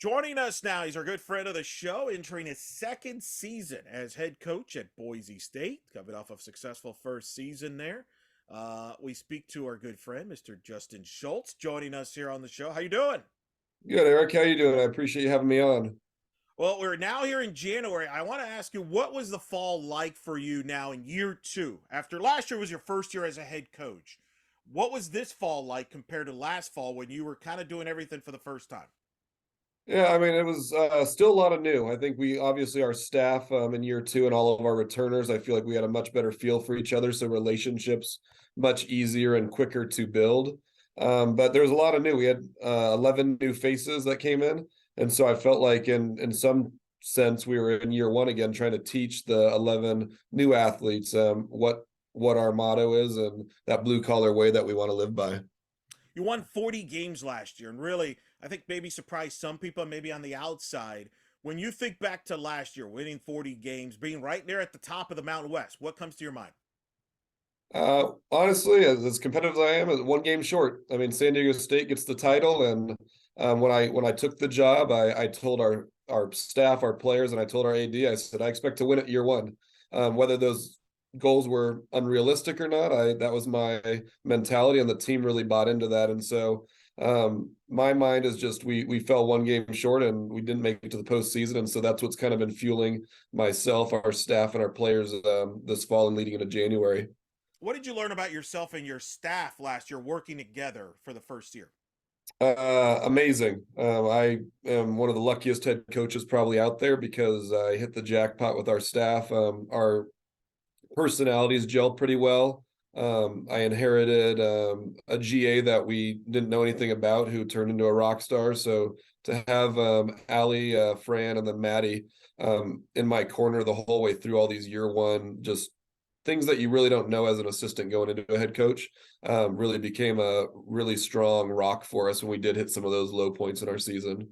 Joining us now, he's our good friend of the show, entering his second season as head coach at Boise State, coming off a successful first season there. We speak to our good friend, Mr. Justin Shults, joining us here on the show. How you doing? Good, Eric. How you doing? I appreciate you having me on. Well, we're now here in January. I want to ask you, what was the fall like for you now in year two? After last year was your first year as a head coach. What was this fall like compared to last fall when you were kind of doing everything for the first time? Yeah, I mean, it was still a lot of new. I think we obviously our staff in year two and all of our returners, I feel like we had a much better feel for each other, so relationships much easier and quicker to build. But there was a lot of new. We had 11 new faces that came in, and so I felt like in some sense we were in year one again, trying to teach the 11 new athletes what our motto is and that blue collar way that we want to live by. You won 40 games last year, and really, I think maybe surprised some people, maybe on the outside. When you think back to last year, winning 40 games, being right there at the top of the Mountain West, what comes to your mind? Honestly, as competitive as I am, one game short. I mean, San Diego State gets the title, and when I took the job, I told our staff, our players, and I told our AD, I said I expect to win it year one. Whether those goals were unrealistic or not, I that was my mentality, and the team really bought into that. And so, my mind is just we fell one game short, and we didn't make it to the postseason, and so that's what's kind of been fueling myself, our staff, and our players this fall and leading into January. What did you learn about yourself and your staff last year working together for the first year? Amazing. I am one of the luckiest head coaches probably out there because I hit the jackpot with our staff. Our personalities gel pretty well. I inherited a GA that we didn't know anything about who turned into a rock star. So to have Allie, Fran, and then Maddie in my corner the whole way through all these year one, just things that you really don't know as an assistant going into a head coach, really became a really strong rock for us when we did hit some of those low points in our season.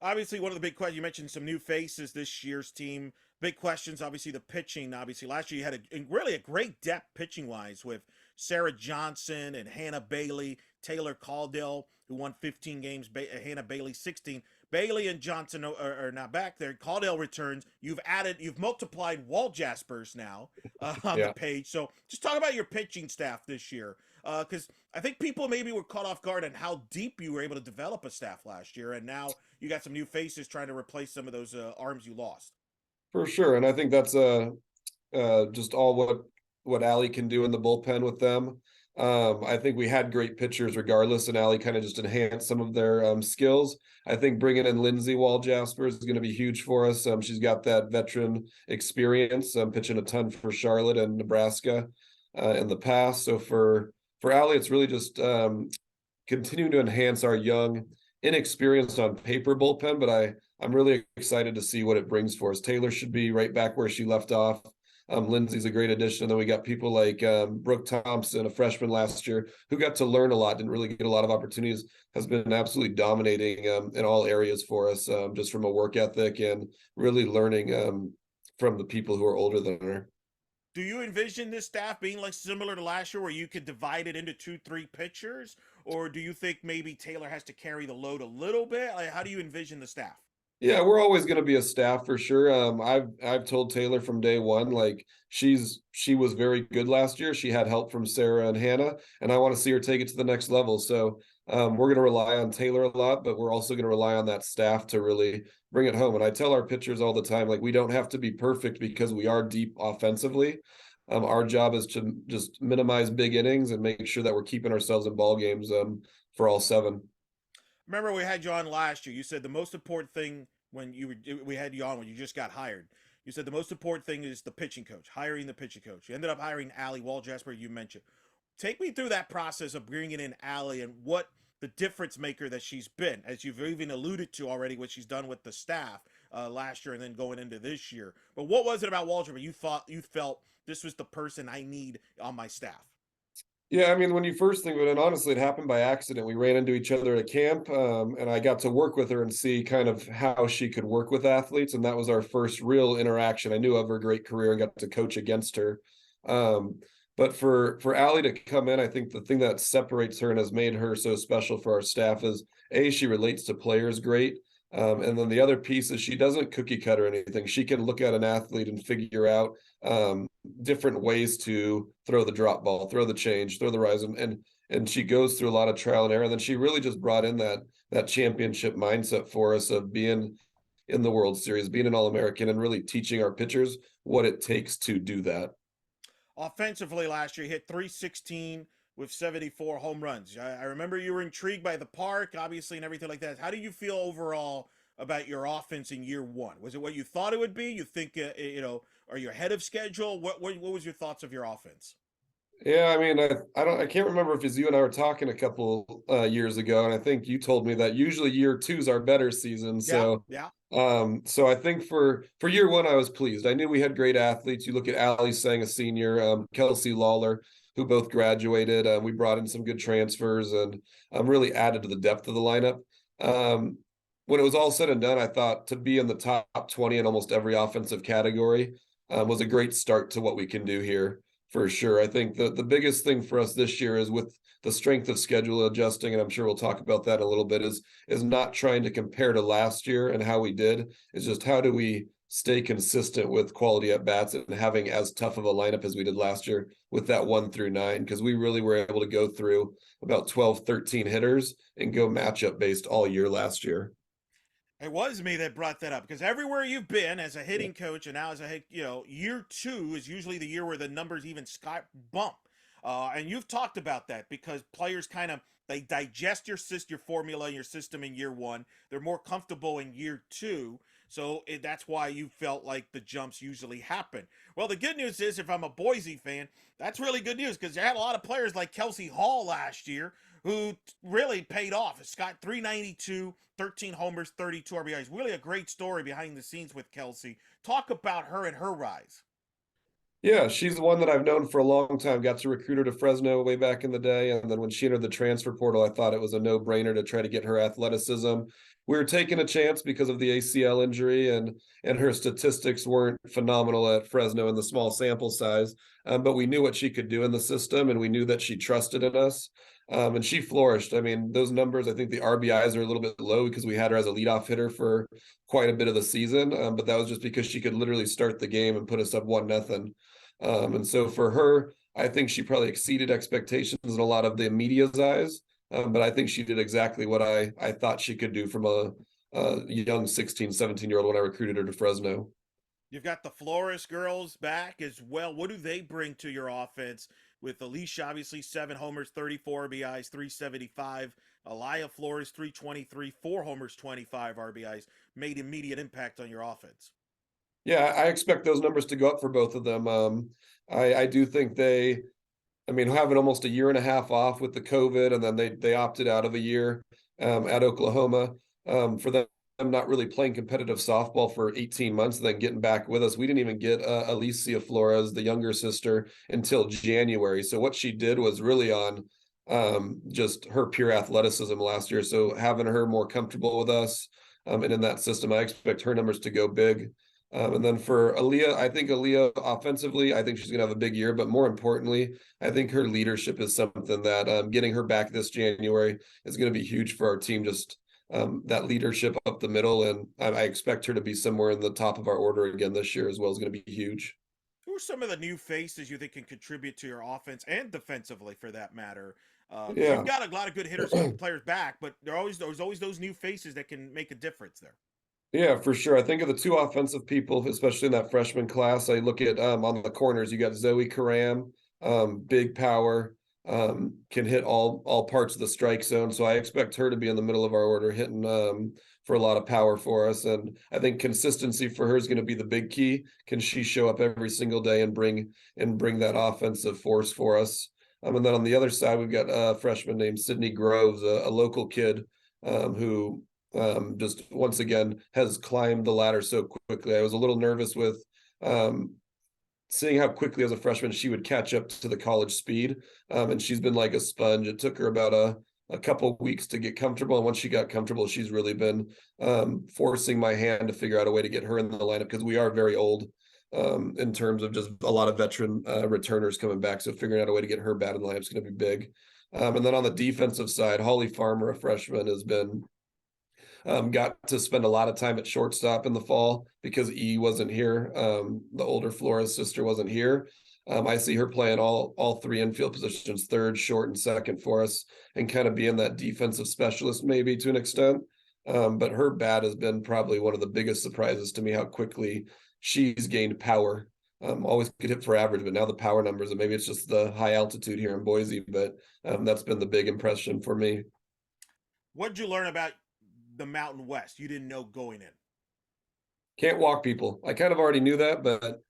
Obviously, one of the big questions you mentioned some new faces this year's team. Big questions, obviously the pitching. Obviously, last year you had really a great depth pitching wise with Sarah Johnson and Hannah Bailey, Taylor Caldell, who won 15 games, Hannah Bailey 16. Bailey and Johnson are not back there. Caldell returns. You've multiplied Wall Jaspers now on the Yeah. page. So just talk about your pitching staff this year, because I think people maybe were caught off guard on how deep you were able to develop a staff last year, and now you got some new faces trying to replace some of those arms you lost. For sure. And I think that's just all what Allie can do in the bullpen with them. I think we had great pitchers regardless, and Allie kind of just enhanced some of their skills. I think bringing in Lindsay Wall Jasper is going to be huge for us. She's got that veteran experience, pitching a ton for Charlotte and Nebraska in the past. So for Allie, it's really just continuing to enhance our young, inexperienced on paper bullpen, but I'm really excited to see what it brings for us. Taylor should be right back where she left off. Lindsay's a great addition. And then we got people like Brooke Thompson, a freshman last year, who got to learn a lot, didn't really get a lot of opportunities, has been absolutely dominating in all areas for us, just from a work ethic and really learning from the people who are older than her. Do you envision this staff being like similar to last year where you could divide it into two, three pitchers? Or do you think maybe Taylor has to carry the load a little bit? Like, how do you envision the staff? Yeah, we're always going to be a staff for sure. I've told Taylor from day one, like she was very good last year. She had help from Sarah and Hannah, and I want to see her take it to the next level. So we're going to rely on Taylor a lot, but we're also going to rely on that staff to really bring it home. And I tell our pitchers all the time, like we don't have to be perfect because we are deep offensively. Our job is to just minimize big innings and make sure that we're keeping ourselves in ball games for all seven. Remember, we had you on last year. You said the most important thing when we had you on when you just got hired. You said the most important thing is the pitching coach, hiring the pitching coach. You ended up hiring Allie Walljasper, you mentioned. Take me through that process of bringing in Allie and what the difference maker that she's been, as you've even alluded to already, what she's done with the staff last year and then going into this year. But what was it about Walljasper you felt this was the person I need on my staff? Yeah, I mean, when you first think of it, and honestly, it happened by accident. We ran into each other at camp, and I got to work with her and see kind of how she could work with athletes, and that was our first real interaction. I knew of her great career and got to coach against her. But for Allie to come in, I think the thing that separates her and has made her so special for our staff is A, she relates to players great. And then the other piece is she doesn't cookie cut or anything. She can look at an athlete and figure out different ways to throw the drop ball, throw the change, throw the rise, and she goes through a lot of trial and error. And then she really just brought in that championship mindset for us of being in the World Series, being an All-American, and really teaching our pitchers what it takes to do that. Offensively last year, he hit 316 with 74 home runs. I remember you were intrigued by the park, obviously, and everything like that. How do you feel overall about your offense in year one? Was it what you thought it would be? You think, are you ahead of schedule? What was your thoughts of your offense? Yeah, I mean, I can't remember if it's you and I were talking a couple years ago, and I think you told me that usually year two's our better season. Yeah, So yeah. so I think for year one, I was pleased. I knew we had great athletes. You look at Ali Sang, a senior, Kelsey Lawler, who both graduated. We brought in some good transfers and really added to the depth of the lineup. When it was all said and done, I thought to be in the top 20 in almost every offensive category was a great start to what we can do here for sure. I think the biggest thing for us this year is with the strength of schedule adjusting, and I'm sure we'll talk about that in a little bit, is not trying to compare to last year and how we did. It's just how do we stay consistent with quality at bats and having as tough of a lineup as we did last year with that 1 through 9, because we really were able to go through about 12, 13 hitters and go matchup based all year last year. It was me that brought that up because everywhere you've been as a hitting coach and now as a year two is usually the year where the numbers even sky bump. And you've talked about that because players kind of they digest your formula and your system in year one. They're more comfortable in year two. So that's why you felt like the jumps usually happen. Well, the good news is, if I'm a Boise fan, that's really good news because they had a lot of players like Kelsey Hall last year who really paid off. Scott 392, 13 homers, 32 RBIs. Really a great story behind the scenes with Kelsey. Talk about her and her rise. Yeah, she's the one that I've known for a long time. Got to recruit her to Fresno way back in the day. And then when she entered the transfer portal, I thought it was a no-brainer to try to get her athleticism. We were taking a chance because of the ACL injury, and her statistics weren't phenomenal at Fresno in the small sample size. But we knew what she could do in the system, and we knew that she trusted in us. And she flourished. I mean, those numbers, I think the RBIs are a little bit low because we had her as a leadoff hitter for quite a bit of the season. But that was just because she could literally start the game and put us up 1-0. And so for her, I think she probably exceeded expectations in a lot of the media's eyes. But I think she did exactly what I thought she could do from a young 16, 17-year-old when I recruited her to Fresno. You've got the Flores girls back as well. What do they bring to your offense? With Alicia, obviously, 7 homers, 34 RBIs, 375. Aliyah Flores, 323, 4 homers, 25 RBIs. Made immediate impact on your offense. Yeah, I expect those numbers to go up for both of them. I do think I mean, having almost a year and a half off with the COVID, and then they opted out of a year at Oklahoma for them not really playing competitive softball for 18 months and then getting back with us. We didn't even get Alicia Flores, the younger sister, until January. So what she did was really on just her pure athleticism last year. So having her more comfortable with us and in that system, I expect her numbers to go big. And then for Aaliyah, I think Aaliyah offensively, I think she's going to have a big year. But more importantly, I think her leadership is something that getting her back this January is going to be huge for our team. Just that leadership up the middle. And I expect her to be somewhere in the top of our order again this year as well is going to be huge. Who are some of the new faces you think can contribute to your offense and defensively, for that matter? Because you've Yeah. got a lot of good hitters, players back, but there's always those new faces that can make a difference there. Yeah, for sure. I think of the two offensive people, especially in that freshman class. I look at on the corners, you got Zoe Karam, big power, can hit all parts of the strike zone. So I expect her to be in the middle of our order, hitting for a lot of power for us. And I think consistency for her is going to be the big key. Can she show up every single day and bring that offensive force for us? And then on the other side, we've got a freshman named Sydney Groves, a local kid who just once again has climbed the ladder so quickly. I was a little nervous with seeing how quickly as a freshman she would catch up to the college speed. And she's been like a sponge. It took her about a couple weeks to get comfortable. And once she got comfortable, she's really been forcing my hand to figure out a way to get her in the lineup because we are very old in terms of just a lot of veteran returners coming back. So figuring out a way to get her bat in the lineup is going to be big. And then on the defensive side, Holly Farmer, a freshman, has been got to spend a lot of time at shortstop in the fall because E wasn't here. The older Flores sister wasn't here. I see her playing all three infield positions, third, short, and second for us, and kind of being that defensive specialist maybe to an extent. But her bat has been probably one of the biggest surprises to me, how quickly she's gained power. Always could hit for average, but now the power numbers, and maybe it's just the high altitude here in Boise, but that's been the big impression for me. What did you learn about the Mountain West you didn't know going in? Can't walk people. I kind of already knew that, but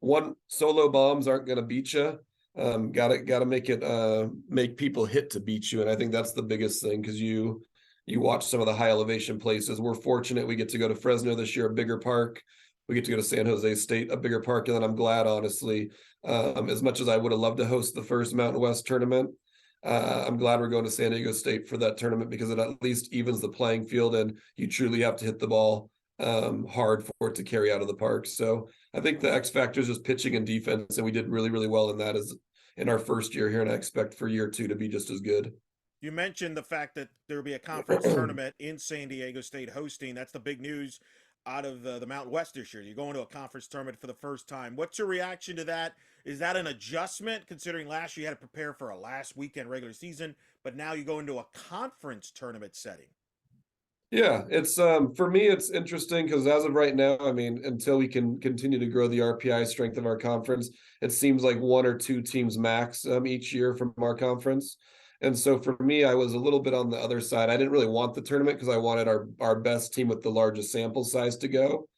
one solo bombs aren't going to beat you. Got to make it make people hit to beat you, and I think that's the biggest thing because you watch some of the high elevation places. We're fortunate we get to go to Fresno this year, a bigger park. We get to go to San Jose State, a bigger park, and then I'm glad, honestly, as much as I would have loved to host the first Mountain West tournament, I'm glad we're going to San Diego State for that tournament because it at least evens the playing field, and you truly have to hit the ball hard for it to carry out of the park. So I think the X factor is just pitching and defense, and we did really, really well in that as in our first year here, and I expect for year two to be just as good. You mentioned the fact that there will be a conference tournament in San Diego State hosting. That's the big news out of the Mountain West this year. You're going to a conference tournament for the first time. What's your reaction to that? Is that an adjustment considering last year you had to prepare for a last weekend regular season, but now you go into a conference tournament setting? Yeah, it's for me it's interesting because as of right now, I mean, until we can continue to grow the RPI strength of our conference, it seems like one or two teams max each year from our conference. And so for me, I was a little bit on the other side. I didn't really want the tournament because I wanted our best team with the largest sample size to go.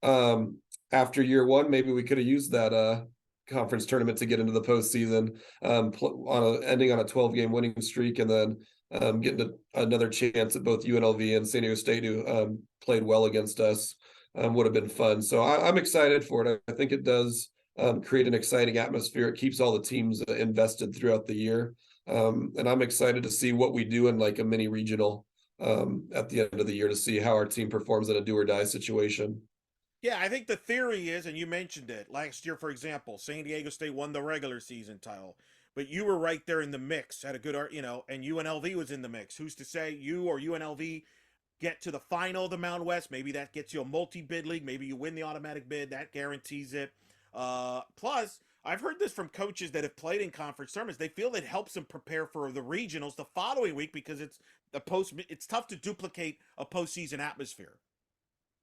Um, After year one, maybe we could have used that conference tournament to get into the postseason, ending on a 12-game winning streak, and then getting another chance at both UNLV and San Diego State, who played well against us, would have been fun. So I'm excited for it. I think it does create an exciting atmosphere. It keeps all the teams invested throughout the year. And I'm excited to see what we do in like a mini regional at the end of the year to see how our team performs in a do or die situation. Yeah, I think the theory is, and you mentioned it last year, for example, San Diego State won the regular season title, but you were right there in the mix, had a good, and UNLV was in the mix. Who's to say you or UNLV get to the final of the Mountain West? Maybe that gets you a multi-bid league. Maybe you win the automatic bid. That guarantees it. Plus, I've heard this from coaches that have played in conference tournaments. They feel it helps them prepare for the regionals the following week because it's tough to duplicate a postseason atmosphere.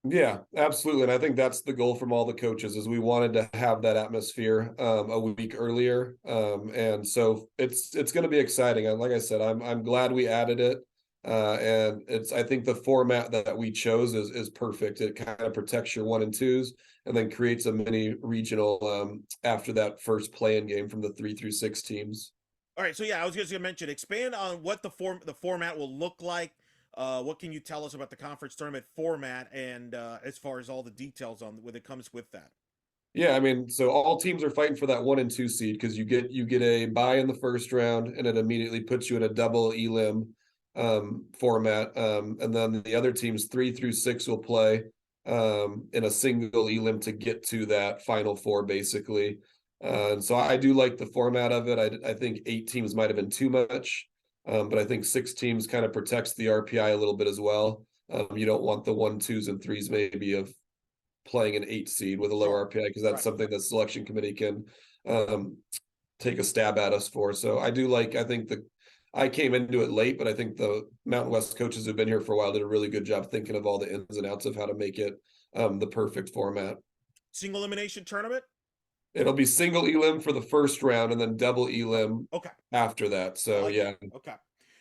Yeah, absolutely. And I think that's the goal from all the coaches is we wanted to have that atmosphere a week earlier. And so it's going to be exciting. And like I said, I'm glad we added it. And I think the format that we chose is perfect. It kind of protects your one and twos and then creates a mini regional after that first play-in game from the 3 through 6 teams. All right, so yeah, I was just going to mention expand on what the format will look like. What can you tell us about the conference tournament format and as far as all the details on what it comes with that? Yeah, I mean, so all teams are fighting for that 1 and 2 seed because you get a bye in the first round, and it immediately puts you in a double elim format. And then the other teams 3 through 6 will play in a single elim to get to that final four, basically. And so I do like the format of it. I think 8 teams might have been too much. But I think 6 teams kind of protects the RPI a little bit as well. You don't want the 1, 2s, and 3s maybe of playing an 8 seed with a low Sure. RPI because that's Right. something the selection committee can take a stab at us for. So I do like. I think I came into it late, but I think the Mountain West coaches who've been here for a while did a really good job thinking of all the ins and outs of how to make it the perfect format. Single elimination tournament? It'll be single elim for the first round and then double elim Okay. after that. I So like yeah. it. Okay.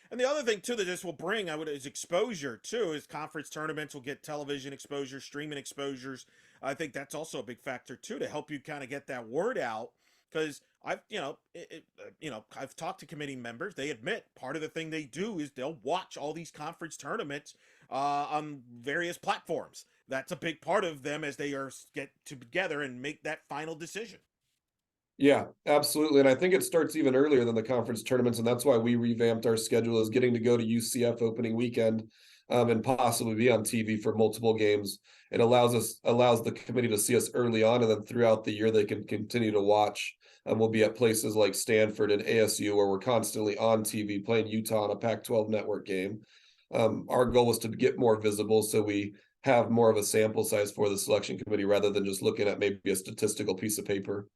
And the other thing too that this will bring, is exposure too. Is conference tournaments will get television exposure, streaming exposures. I think that's also a big factor too to help you kind of get that word out. Because I've talked to committee members. They admit part of the thing they do is they'll watch all these conference tournaments on various platforms. That's a big part of them as they get together and make that final decision. Yeah, absolutely. And I think it starts even earlier than the conference tournaments. And that's why we revamped our schedule is getting to go to UCF opening weekend and possibly be on TV for multiple games. It allows the committee to see us early on, and then throughout the year they can continue to watch. We'll be at places like Stanford and ASU where we're constantly on TV playing Utah on a Pac-12 network game. our goal was to get more visible, so we have more of a sample size for the selection committee rather than just looking at maybe a statistical piece of paper.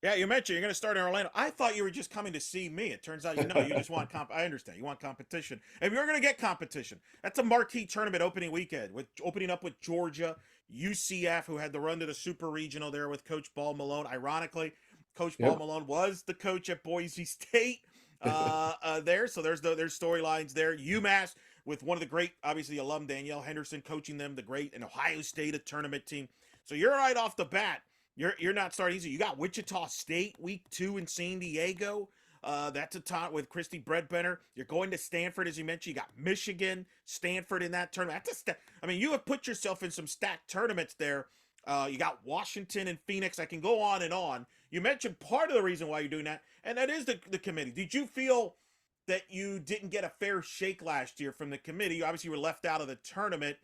Yeah, you mentioned you're going to start in Orlando. I thought you were just coming to see me. It turns out you just want I understand. You want competition. If you're going to get competition, that's a marquee tournament opening weekend with opening up with Georgia, UCF, who had the run to the Super Regional there with Coach Ball Malone. Ironically, Coach Ball Yep. Malone was the coach at Boise State there. So there's storylines there. UMass with one of the great, obviously, alum Danielle Henderson coaching them, the great and Ohio State a tournament team. So you're right off the bat. You're not starting easy. You got Wichita State week 2 in San Diego. That's a top with Christy Bredbender. You're going to Stanford, as you mentioned. You got Michigan, Stanford in that tournament. I mean, you have put yourself in some stacked tournaments there. You got Washington and Phoenix. I can go on and on. You mentioned part of the reason why you're doing that, and that is the committee. Did you feel that you didn't get a fair shake last year from the committee? You obviously were left out of the tournament.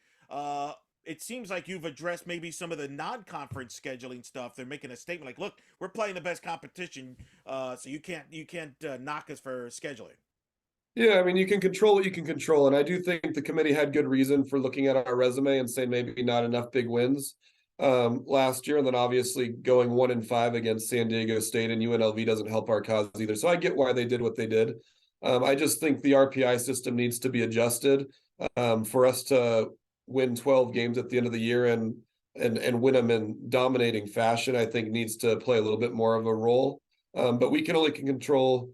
It seems like you've addressed maybe some of the non-conference scheduling stuff. They're making a statement like, "Look, we're playing the best competition, so you can't knock us for scheduling." Yeah, I mean, you can control what you can control, and I do think the committee had good reason for looking at our resume and saying maybe not enough big wins last year, and then obviously going 1-5 against San Diego State and UNLV doesn't help our cause either. So I get why they did what they did. I just think the RPI system needs to be adjusted for us to win 12 games at the end of the year and win them in dominating fashion. I think needs to play a little bit more of a role, but we can only control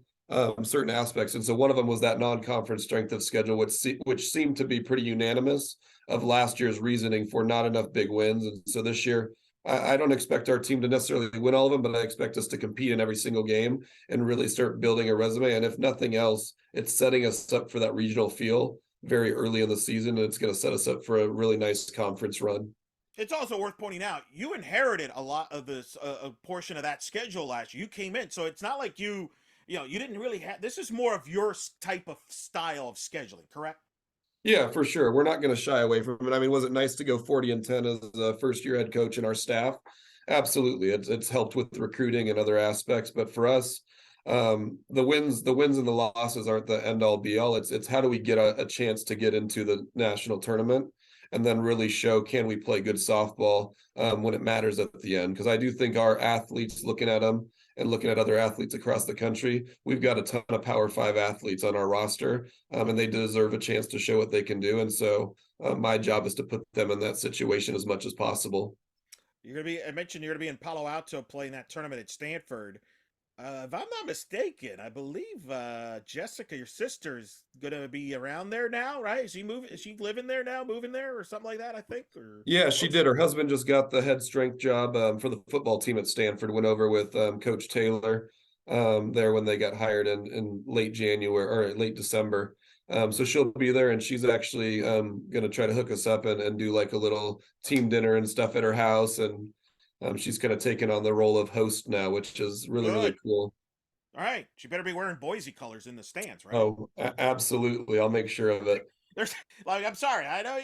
certain aspects. And so one of them was that non-conference strength of schedule, which seemed to be pretty unanimous of last year's reasoning for not enough big wins. And so this year, I don't expect our team to necessarily win all of them, but I expect us to compete in every single game and really start building a resume. And if nothing else, it's setting us up for that regional feel very early in the season. And it's going to set us up for a really nice conference run. It's also worth pointing out you inherited a lot of this a portion of that schedule last year. You came in, so it's not like you didn't really have. This is more of your type of style of scheduling, correct? Yeah, for sure. We're not going to shy away from it. I mean, was it nice to go 40-10 as a first year head coach in our staff? Absolutely. It's helped with recruiting and other aspects. But for us, the wins and the losses aren't the end all be all. It's how do we get a chance to get into the national tournament and then really show can we play good softball when it matters at the end? Because I do think our athletes looking at them and looking at other athletes across the country, we've got a ton of Power 5 athletes on our roster, and they deserve a chance to show what they can do. And so my job is to put them in that situation as much as possible. I mentioned you're gonna be in Palo Alto playing that tournament at Stanford. If I'm not mistaken, I believe Jessica, your sister's gonna be around there now, right? Is she moving? Is she living there now, moving there, or something like that? I think, or Yeah, she close. did. Her husband just got the head strength job for the football team at Stanford. Went over with Coach Taylor there when they got hired in late January or late December. So she'll be there, and she's actually going to try to hook us up and do like a little team dinner and stuff at her house. And she's kind of taken on the role of host now, which is really, really Good. cool. All right, she better be wearing Boise colors in the stands, right? Oh, absolutely. I'll make sure of it. There's like I'm sorry, I know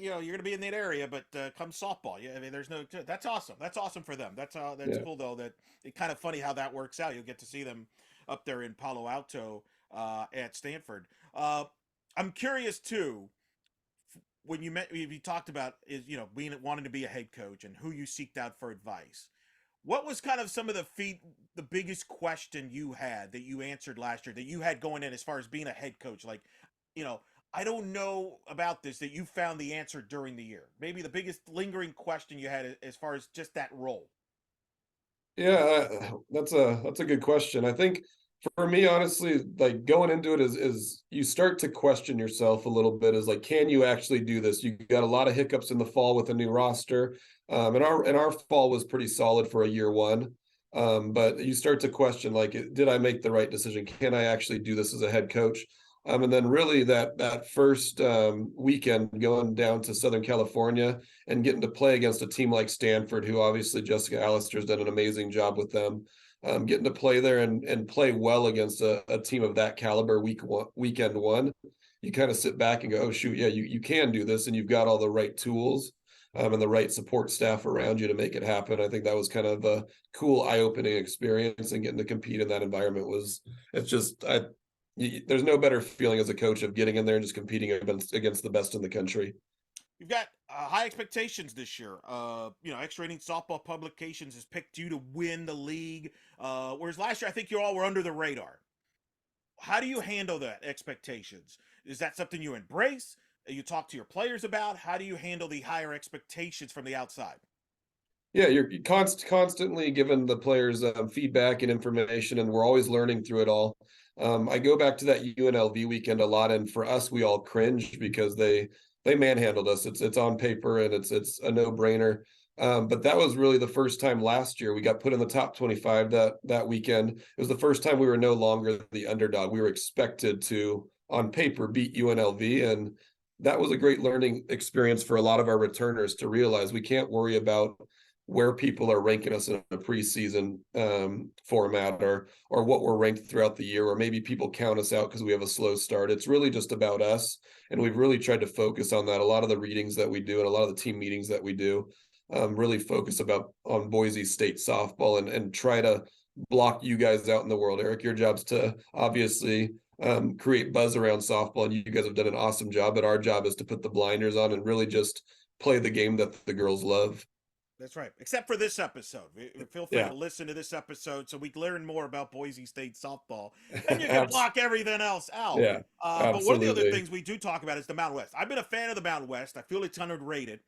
you're gonna be in that area, but come softball, yeah, I mean there's no that's awesome. That's awesome for them. That's Yeah. cool though. That it's kind of funny how that works out. You'll get to see them up there in Palo Alto at Stanford. I'm curious too when you talked about is being wanting to be a head coach and who you seeked out for advice. What was kind of some of the biggest question you had that you answered last year that you had going in as far as being a head coach? Like, you know, I don't know about this that you found the answer during the year. Maybe the biggest lingering question you had as far as just that role. Yeah, that's a good question. I think for me, honestly, like going into it is you start to question yourself a little bit. Is like, can you actually do this? You got a lot of hiccups in the fall with a new roster, and our fall was pretty solid for a year one. But you start to question like, did I make the right decision? Can I actually do this as a head coach? And then really that first weekend going down to Southern California and getting to play against a team like Stanford, who obviously Jessica Allister's done an amazing job with them. Getting to play there and play well against a team of that caliber weekend one, you kind of sit back and go, oh shoot, yeah, you can do this, and you've got all the right tools and the right support staff around you to make it happen. I think that was kind of a cool eye-opening experience, and getting to compete in that environment was it's just there's no better feeling as a coach of getting in there and just competing against the best in the country. You've got high expectations this year. X-rating softball publications has picked you to win the league, whereas last year I think you all were under the radar. How do you handle that expectations? Is that something you embrace? You talk to your players about? How do you handle the higher expectations from the outside? Yeah, you're constantly giving the players feedback and information, and we're always learning through it all. I go back to that UNLV weekend a lot, and for us, we all cringe because they manhandled us. It's on paper and it's a no brainer. But that was really the first time last year we got put in the top 25 that weekend. It was the first time we were no longer the underdog. We were expected to, on paper, beat UNLV, and that was a great learning experience for a lot of our returners to realize we can't worry about where people are ranking us in a preseason format or what we're ranked throughout the year, or maybe people count us out because we have a slow start. It's really just about us, and we've really tried to focus on that. A lot of the readings that we do and a lot of the team meetings that we do really focus on Boise State softball and try to block you guys out in the world. Eric, your job's to obviously create buzz around softball, and you guys have done an awesome job, but our job is to put the blinders on and really just play the game that the girls love. That's right. Except for this episode. Feel free Yeah. to listen to this episode so we learn more about Boise State softball. Then you can Abs- block everything else out. yeah, But one of the other absolutely. things we do talk about is the Mountain West. I've been a fan of the Mountain West. I feel it's underrated.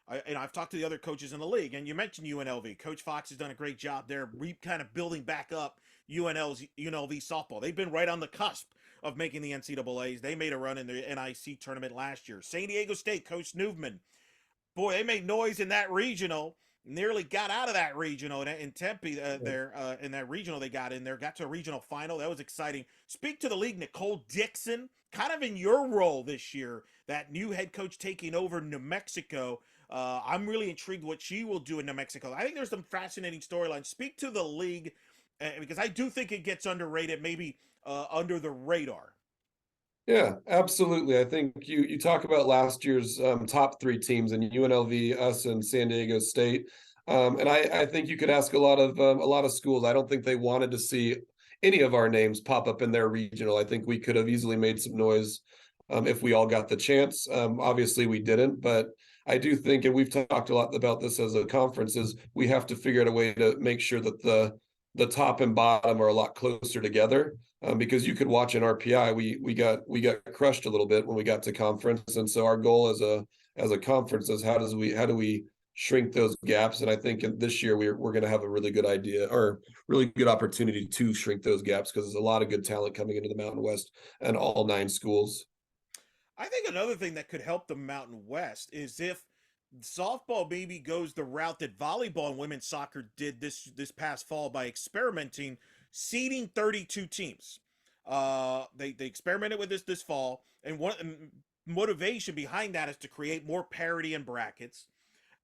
I've talked to the other coaches in the league, and you mentioned UNLV. Coach Fox has done a great job there, kind of building back up UNLV softball. They've been right on the cusp of making the NCAA's. They made a run in the NIC tournament last year. San Diego State, Coach Newman, boy, they made noise in that regional. Nearly got out of that regional in Tempe. In that regional, they got in there, got to a regional final. That was exciting. Speak to the league, Nicole Dixon, kind of in your role this year, that new head coach taking over New Mexico. I'm really intrigued what she will do in New Mexico. I think there's some fascinating storylines. Speak to the league because I do think it gets underrated, maybe under the radar. Yeah, absolutely. I think you talk about last year's top three teams and UNLV, us, and San Diego State, and I think you could ask a lot of schools. I don't think they wanted to see any of our names pop up in their regional. I think we could have easily made some noise if we all got the chance. Obviously, we didn't, but I do think, and we've talked a lot about this as a conference, is we have to figure out a way to make sure that the top and bottom are a lot closer together. Because you could watch an RPI, we got crushed a little bit when we got to conference, and so our goal as a conference is how do we shrink those gaps? And I think this year we're going to have a really good idea or really good opportunity to shrink those gaps because there's a lot of good talent coming into the Mountain West and all 9 schools. I think another thing that could help the Mountain West is if softball maybe goes the route that volleyball and women's soccer did this past fall by experimenting, seeding 32 teams. They experimented with this fall, and one motivation behind that is to create more parity in brackets,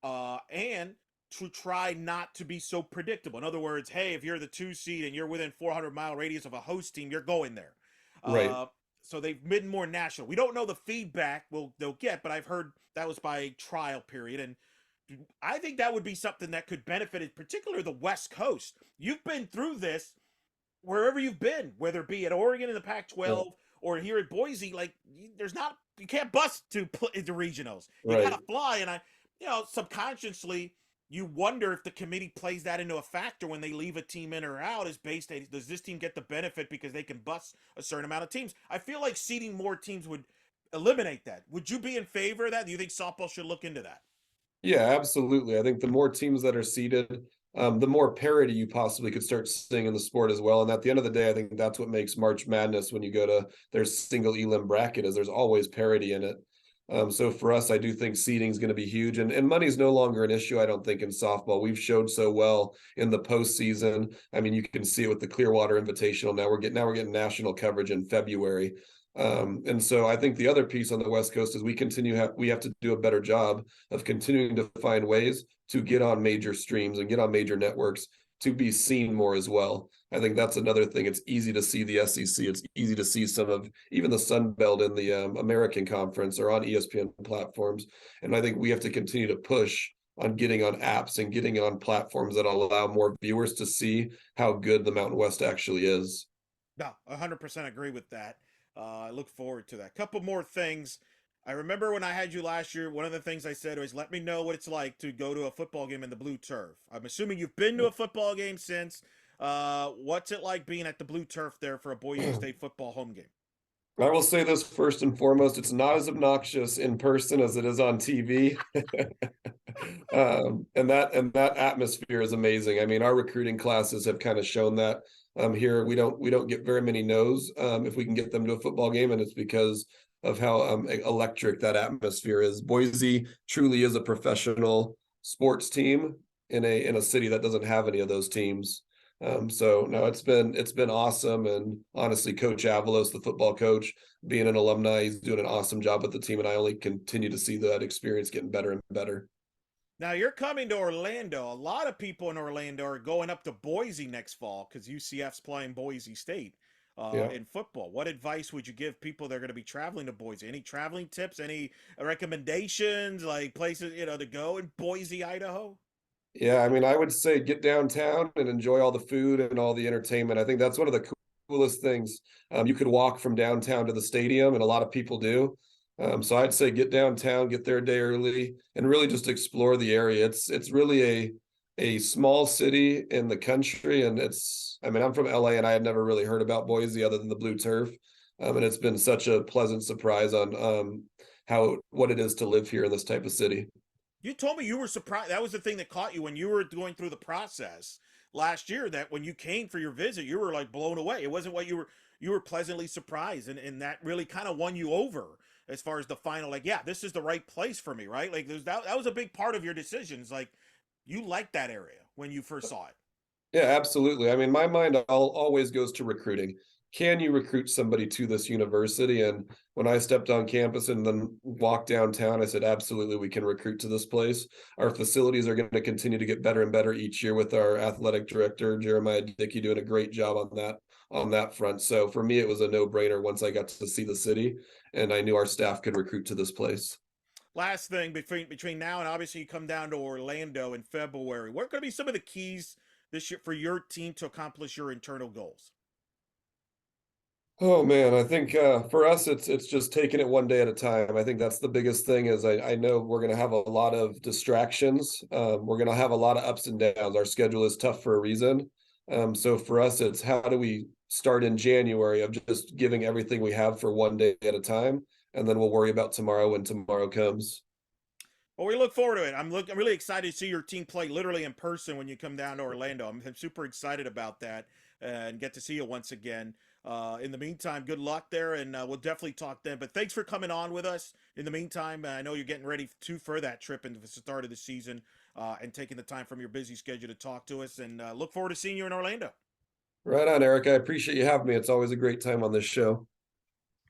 and to try not to be so predictable. In other words, hey, if you're the 2 seed and you're within 400-mile radius of a host team, you're going there. Right. Uh, so they've been more national. We don't know the feedback they'll get, but I've heard that was by a trial period, and I think that would be something that could benefit, in particular, the West Coast. You've been through this wherever you've been, whether it be at Oregon in the Yeah. Pac-12 or here at Boise. Like, you can't bust to the regionals. You got Right. to fly, and subconsciously you wonder if the committee plays that into a factor when they leave a team in or out. Is based on, does this team get the benefit because they can bust a certain amount of teams? I feel like seeding more teams would eliminate that. Would you be in favor of that? Do you think softball should look into that? Yeah, absolutely. I think the more teams that are seeded, the more parity you possibly could start seeing in the sport as well. And at the end of the day, I think that's what makes March Madness when you go to their single elim bracket is there's always parity in it. So for us, I do think seeding is going to be huge, and money's no longer an issue. I don't think in softball we've showed so well in the postseason. I mean, you can see it with the Clearwater Invitational. Now we're getting national coverage in February. And so I think the other piece on the West Coast is we have to do a better job of continuing to find ways to get on major streams and get on major networks to be seen more as well. I think that's another thing. It's easy to see the SEC. It's easy to see some of even the Sun Belt in the American Conference or on ESPN platforms. And I think we have to continue to push on getting on apps and getting on platforms that allow more viewers to see how good the Mountain West actually is. No, 100% agree with that. I look forward to that. Couple more things. I remember when I had you last year, one of the things I said was, let me know what it's like to go to a football game in the blue turf. I'm assuming you've been to a football game since. What's it like being at the blue turf there for a Boise State football home game? I will say this first and foremost, it's not as obnoxious in person as it is on TV. And that atmosphere is amazing. I mean, our recruiting classes have kind of shown that here we don't get very many no's if we can get them to a football game, and it's because of how electric that atmosphere is. Boise truly is a professional sports team in a city that doesn't have any of those teams. So no, it's been awesome, and honestly, Coach Avalos, the football coach, being an alumni, he's doing an awesome job with the team, and I only continue to see that experience getting better and better. Now you're coming to Orlando. A lot of people in Orlando are going up to Boise next fall because UCF's playing Boise State Yeah. in football. What advice would you give people that are going to be traveling to Boise? Any traveling tips? Any recommendations, like places to go in Boise, Idaho? Yeah, I mean, I would say get downtown and enjoy all the food and all the entertainment. I think that's one of the coolest things. You could walk from downtown to the stadium, and a lot of people do. So I'd say get downtown, get there a day early, and really just explore the area. It's really a small city in the country, and I mean, I'm from LA, and I had never really heard about Boise other than the blue turf. And it's been such a pleasant surprise on how what it is to live here in this type of city. You told me you were surprised. That was the thing that caught you when you were going through the process last year. That when you came for your visit, you were like blown away. It wasn't what you were pleasantly surprised, and that really kind of won you over as far as the final. Like, yeah, this is the right place for me, right? Like, that was a big part of your decisions. Like, you liked that area when you first saw it. Yeah, absolutely. I mean, my mind always goes to recruiting. Can you recruit somebody to this university? And when I stepped on campus and then walked downtown, I said, absolutely, we can recruit to this place. Our facilities are going to continue to get better and better each year with our athletic director, Jeremiah Dickey, doing a great job on that front. So for me, it was a no-brainer once I got to see the city and I knew our staff could recruit to this place. Last thing between now and obviously you come down to Orlando in February. What are going to be some of the keys this year for your team to accomplish your internal goals? Oh man, I think for us it's just taking it one day at a time. I think that's the biggest thing is I know we're gonna have a lot of distractions. We're gonna have a lot of ups and downs. Our schedule is tough for a reason. So for us, it's how do we start in January of just giving everything we have for one day at a time, and then we'll worry about tomorrow when tomorrow comes. Well, we look forward to it. I'm really excited to see your team play literally in person when you come down to Orlando. I'm super excited about that and get to see you once again. In the meantime, good luck there, and we'll definitely talk then. But thanks for coming on with us. In the meantime, I know you're getting ready for that trip into the start of the season and taking the time from your busy schedule to talk to us. And look forward to seeing you in Orlando. Right on, Eric. I appreciate you having me. It's always a great time on this show.